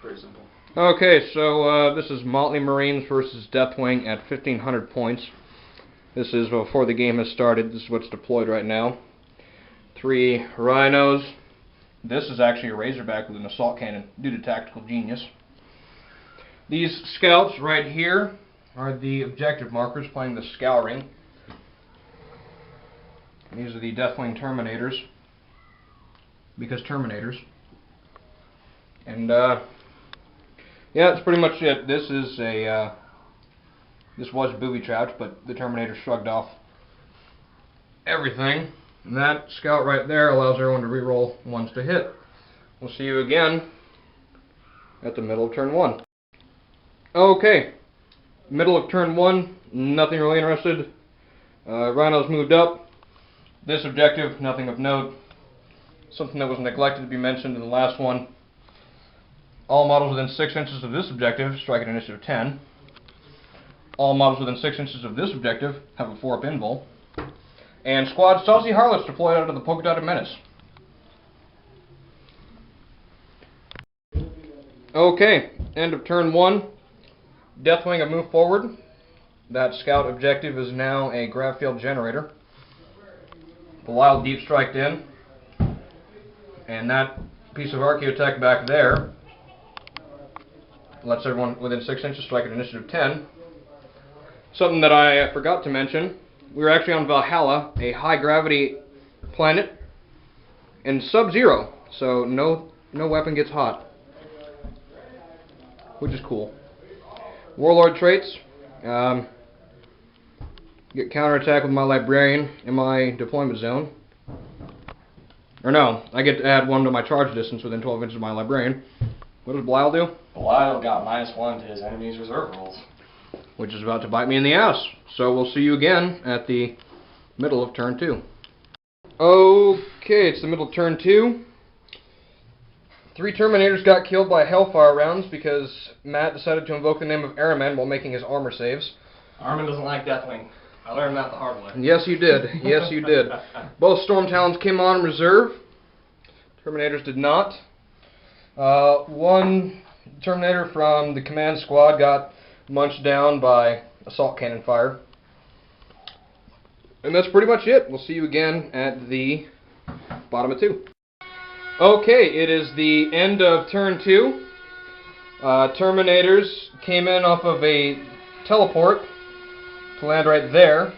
Pretty simple. Okay, so this is Motley Marines versus Deathwing at 1,500 points. This is before the game has started. This is what's deployed right now. 3 rhinos. This is actually a Razorback with an assault cannon due to tactical genius. These scouts right here are the objective markers playing the Scouring. These are the Deathwing Terminators, because Terminators. And yeah, that's pretty much it. This is a this was booby-trapped, but the Terminator shrugged off everything. And that scout right there allows everyone to reroll ones to hit. We'll see you again at the middle of turn 1. Okay, middle of turn 1, nothing really interested. Rhinos moved up. This objective, nothing of note. Something that was neglected to be mentioned in the last one. All models within 6 inches of this objective strike at initiative 10. All models within 6 inches of this objective have a 4-up invul. And squad Saucy Harlots deployed out of the polka dotted menace. Okay, end of turn 1. Deathwing have moved forward. That scout objective is now a grav field generator. Belial deep striked in. And that piece of archaeotech back there lets everyone within 6 inches strike at initiative 10. Something that I forgot to mention, we were actually on Valhalla, a high gravity planet, and sub-zero, so no weapon gets hot, which is cool. Warlord traits, get counterattack with my librarian in my deployment zone. Or no, I get to add 1 to my charge distance within 12 inches of my librarian. What does Belial do? Belial got -1 to his enemy's reserve rolls, which is about to bite me in the ass. So we'll see you again at the middle of turn 2. Okay, it's the middle of turn 2. 3 Terminators got killed by Hellfire rounds because Matt decided to invoke the name of Araman while making his armor saves. Armin doesn't like Deathwing. I learned that the hard way. Yes, you did. Yes, you did. Both Storm Talons came on in reserve. Terminators did not. 1 Terminator from the command squad got munched down by assault cannon fire. And that's pretty much it. We'll see you again at the bottom of 2. Okay, it is the end of turn 2. Terminators came in off of a teleport to land right there.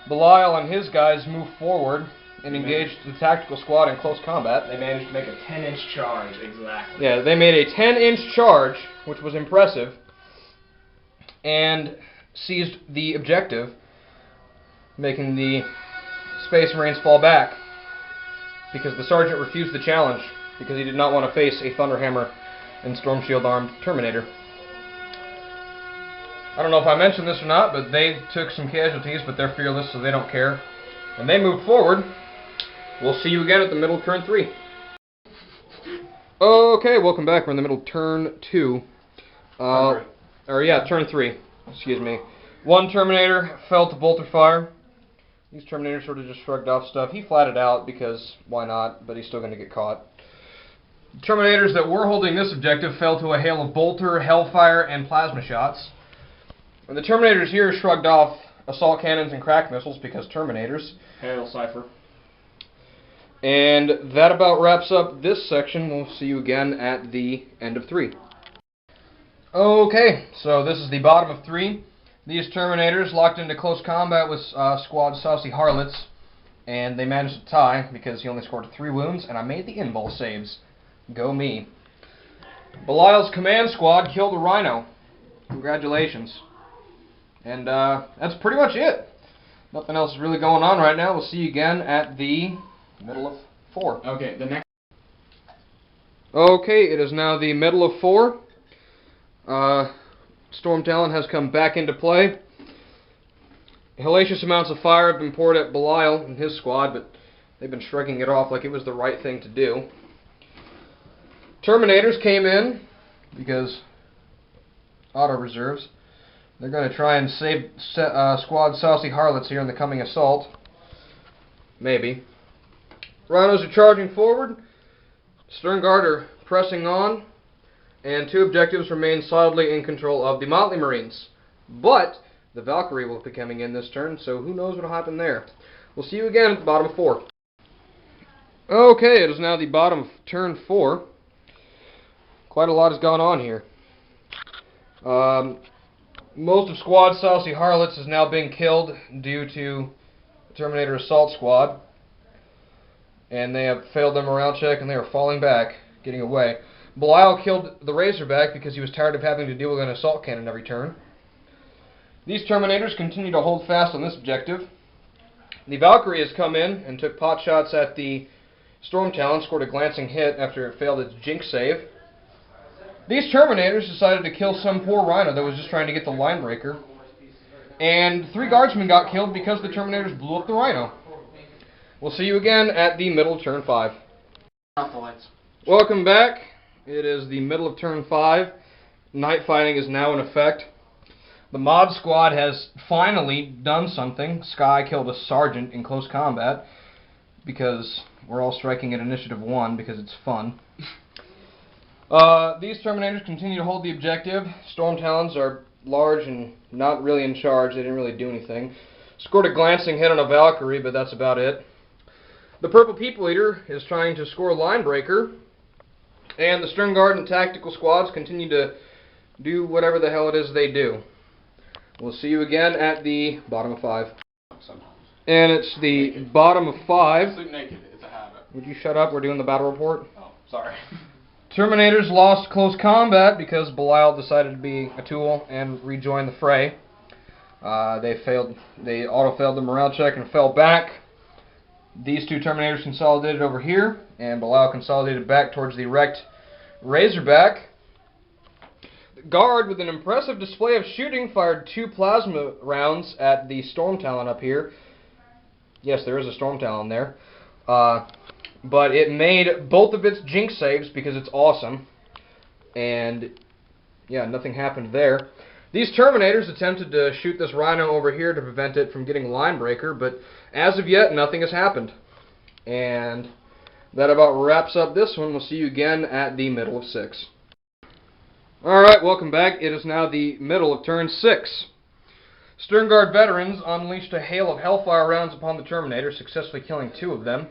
Belial and his guys moved forward and engaged the tactical squad in close combat. They managed to make a 10-inch charge, exactly. Yeah, they made a 10-inch charge, which was impressive, and seized the objective, making the Space Marines fall back because the sergeant refused the challenge because he did not want to face a Thunderhammer and Storm Shield armed Terminator. I don't know if I mentioned this or not, but they took some casualties, but they're fearless, so they don't care. And they moved forward. We'll see you again at the middle of turn 3. Okay, welcome back. We're in the middle of turn 2. Turn 3. Excuse me. 1 Terminator fell to bolter fire. These Terminators sort of just shrugged off stuff. He flatted out because why not, but he's still going to get caught. The Terminators that were holding this objective fell to a hail of bolter, hellfire, and plasma shots. And the Terminators here shrugged off assault cannons and crack missiles because Terminators. Hail Cypher. And that about wraps up this section. We'll see you again at the end of 3. Okay, so this is the bottom of 3. These Terminators locked into close combat with squad Saucy Harlots, and they managed to tie because he only scored 3 wounds, and I made the invul saves. Go me. Belial's command squad killed a Rhino. Congratulations. And that's pretty much it. Nothing else is really going on right now. We'll see you again at the middle of 4. Okay, the next. Okay, it is now the middle of 4. Storm Talon has come back into play. Hellacious amounts of fire have been poured at Belial and his squad, but they've been shrugging it off like it was the right thing to do. Terminators came in because auto reserves. They're going to try and save squad Saucy Harlots here in the coming assault. Maybe. Rhinos are charging forward. Stern Guard are pressing on. and 2 objectives remain solidly in control of the Motley Marines. But the Valkyrie will be coming in this turn, so who knows what will happen there. We'll see you again at the bottom of 4. Okay, it is now the bottom of turn 4. Quite a lot has gone on here. Most of Squad Saucy Harlots is now being killed due to Terminator Assault Squad. And they have failed their morale check and they are falling back, getting away. Belial killed the Razorback because he was tired of having to deal with an assault cannon every turn. These Terminators continue to hold fast on this objective. The Valkyrie has come in and took pot shots at the Storm Talon, scored a glancing hit after it failed its Jinx save. These Terminators decided to kill some poor Rhino that was just trying to get the line breaker. And 3 Guardsmen got killed because the Terminators blew up the Rhino. We'll see you again at the middle of turn 5. Off the lights. Welcome back. It is the middle of turn 5. Night fighting is now in effect. The mod squad has finally done something. Sky killed a sergeant in close combat because we're all striking at initiative 1 because it's fun. These Terminators continue to hold the objective. Storm Talons are large and not really in charge. They didn't really do anything. Scored a glancing hit on a Valkyrie, but that's about it. The Purple People Eater is trying to score a line breaker. And the Stern Guard and Tactical Squads continue to do whatever the hell it is they do. We'll see you again at the bottom of 5. Sometimes. And it's the bottom of 5. Sleep naked. It's a habit. Would you shut up? We're doing the battle report. Oh, sorry. Terminators lost close combat because Belial decided to be a tool and rejoin the fray. They auto-failed the morale check and fell back. These 2 Terminators consolidated over here, and Belial consolidated back towards the wrecked Razorback. The Guard, with an impressive display of shooting, fired 2 plasma rounds at the Storm Talon up here. Yes, there is a Storm Talon there. But it made both of its Jinx saves because it's awesome. And, yeah, nothing happened there. These Terminators attempted to shoot this Rhino over here to prevent it from getting line breaker, but as of yet, nothing has happened. And that about wraps up this one. We'll see you again at the middle of 6. Alright, welcome back. It is now the middle of turn 6. Stern Guard veterans unleashed a hail of Hellfire rounds upon the Terminators, successfully killing 2 of them.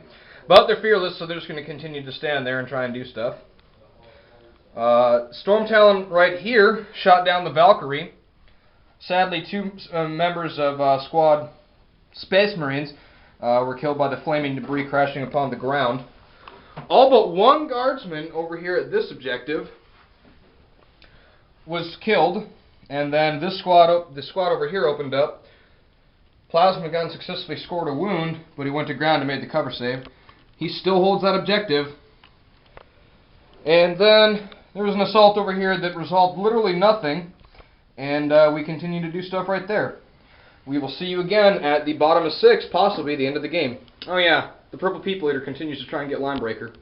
But they're fearless, so they're just going to continue to stand there and try and do stuff. Storm Talon right here shot down the Valkyrie. Sadly, 2 members of Squad Space Marines were killed by the flaming debris crashing upon the ground. All but 1 Guardsman over here at this objective was killed, and then this squad over here opened up. Plasma Gun successfully scored a wound, but he went to ground and made the cover save. He still holds that objective. And then there was an assault over here that resolved literally nothing, and we continue to do stuff right there. We will see you again at the bottom of 6, possibly the end of the game. Oh yeah, the Purple People Eater continues to try and get line breaker.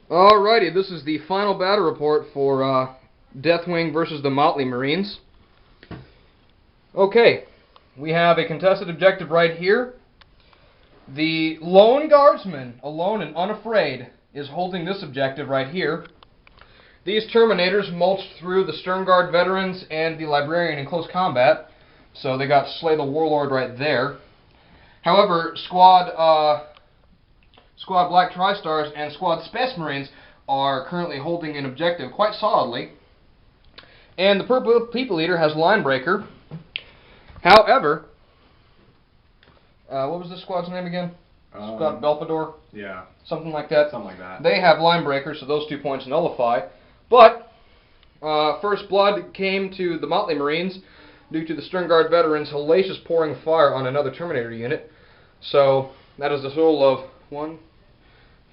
Alrighty, this is the final battle report for Deathwing versus the Motley Marines. Okay, we have a contested objective right here. The lone Guardsman, alone and unafraid, is holding this objective right here. These Terminators mulched through the Stern Guard veterans and the Librarian in close combat, so they got Slay the Warlord right there. However, Squad Black Tri-Stars and Squad Space Marines are currently holding an objective quite solidly. And the Purple People Eater has line breaker. However, what was this squad's name again? Squad Belfador? Yeah. Something like that. Something like that. They have line breaker, so those 2 points nullify. But first blood came to the Motley Marines due to the Stern Guard veterans' hellacious pouring of fire on another Terminator unit. So that is the total of 1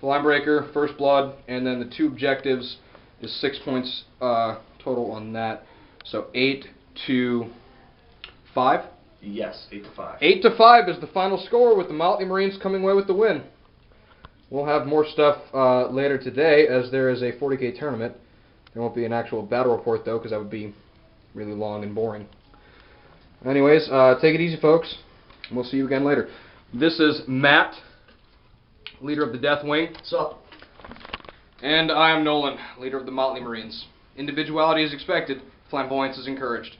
line breaker, first blood, and then the 2 objectives is 6 points total on that. So 8 to 5. Yes, 8 to 5. 8 to 5 is the final score, with the Motley Marines coming away with the win. We'll have more stuff later today, as there is a 40K tournament. There won't be an actual battle report, though, because that would be really long and boring. Anyways, take it easy, folks. We'll see you again later. This is Matt, leader of the Deathwing. What's up? And I am Nolan, leader of the Motley Marines. Individuality is expected, flamboyance is encouraged.